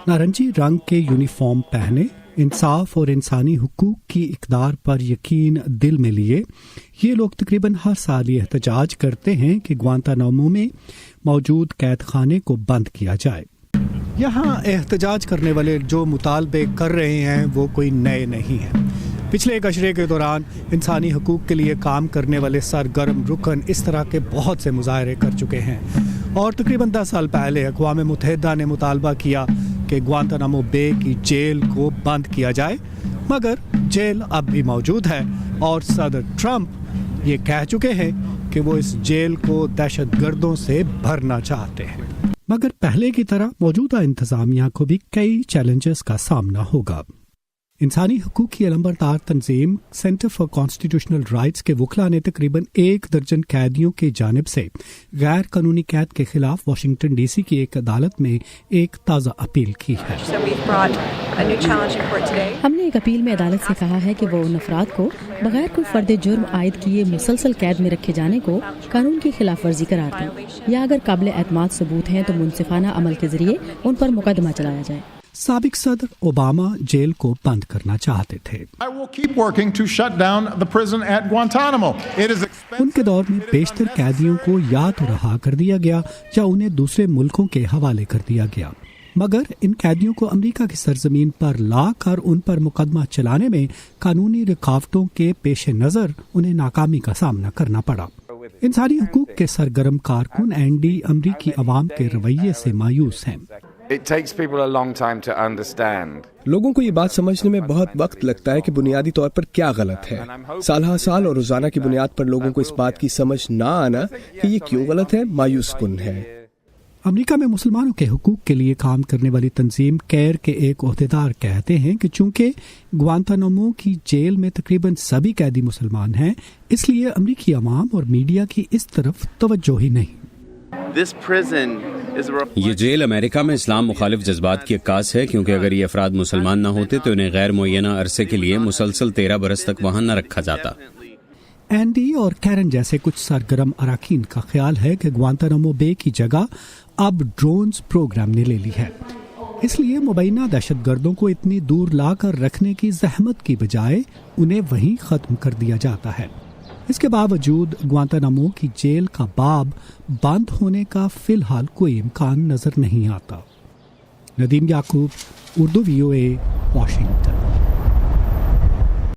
نارنجی رنگ کے یونیفارم پہنے انصاف اور انسانی حقوق کی اقدار پر یقین دل میں لیے یہ لوگ تقریباً ہر سال یہ احتجاج کرتے ہیں کہ گوانتانامو میں موجود قید خانے کو بند کیا جائے. یہاں احتجاج کرنے والے جو مطالبے کر رہے ہیں وہ کوئی نئے نہیں ہیں. پچھلے ایک عشرے کے دوران انسانی حقوق کے لیے کام کرنے والے سرگرم رکن اس طرح کے بہت سے مظاہرے کر چکے ہیں اور تقریباً 10 سال پہلے اقوام متحدہ نے مطالبہ کیا کہ گوانتانامو بے کی جیل کو بند کیا جائے، مگر جیل اب بھی موجود ہے اور صدر ٹرمپ یہ کہہ چکے ہیں کہ وہ اس جیل کو دہشت گردوں سے بھرنا چاہتے ہیں. مگر پہلے کی طرح موجودہ انتظامیہ کو بھی کئی چیلنجز کا سامنا ہوگا. انسانی حقوق کی علمبردار تنظیم سینٹر فار کانسٹیٹیوشنل رائٹس کے وکلاء نے تقریباً 1 درجن قیدیوں کی جانب سے غیر قانونی قید کے خلاف واشنگٹن ڈی سی کی ایک عدالت میں ایک تازہ اپیل کی ہے. ہم نے ایک اپیل میں عدالت سے کہا ہے کہ وہ ان افراد کو بغیر کوئی فرد جرم عائد کیے مسلسل قید میں رکھے جانے کو قانون کی خلاف ورزی قرار دیں یا اگر قابل اعتماد ثبوت ہیں تو منصفانہ عمل کے ذریعے ان پر مقدمہ چلایا جائے. سابق صدر اوباما جیل کو بند کرنا چاہتے تھے. ان کے دور میں بیشتر قیدیوں کو یا تو رہا کر دیا گیا یا انہیں دوسرے ملکوں کے حوالے کر دیا گیا، مگر ان قیدیوں کو امریکہ کی سرزمین پر لا کر ان پر مقدمہ چلانے میں قانونی رکاوٹوں کے پیش نظر انہیں ناکامی کا سامنا کرنا پڑا. انسانی حقوق کے سرگرم کارکن اینڈی امریکی عوام کے رویے سے مایوس ہیں. لوگوں کو یہ بات سمجھنے میں بہت وقت لگتا ہے کہ بنیادی طور پر کیا غلط ہے. سال ہر سال اور روزانہ کی بنیاد پر لوگوں کو اس بات کی سمجھ نہ آنا کہ یہ کیوں غلط ہے مایوس کن ہے. امریکہ میں مسلمانوں کے حقوق کے لیے کام کرنے والی تنظیم کیئر کے ایک عہدیدار کہتے ہیں کہ چونکہ گوانتانامو کی جیل میں تقریباً سبھی قیدی مسلمان ہیں، اس لیے امریکی عوام اور میڈیا کی اس طرف توجہ ہی نہیں. یہ جیل امریکہ میں اسلام مخالف جذبات کی عکاس ہے، کیونکہ اگر یہ افراد مسلمان نہ ہوتے تو انہیں غیر معینہ عرصے کے لیے مسلسل 13 برس تک وہاں نہ رکھا جاتا. اینڈی اور کیرن جیسے کچھ سرگرم اراکین کا خیال ہے کہ گوانتانامو بے کی جگہ اب ڈرونز پروگرام نے لے لی ہے، اس لیے مبینہ دہشت گردوں کو اتنی دور لا کر رکھنے کی زحمت کی بجائے انہیں وہیں ختم کر دیا جاتا ہے. اس کے باوجود گوانتانامو کی جیل کا باب بند ہونے کا فی الحال کوئی امکان نظر نہیں آتا. ندیم یعقوب، اردو VOA، واشنگٹن.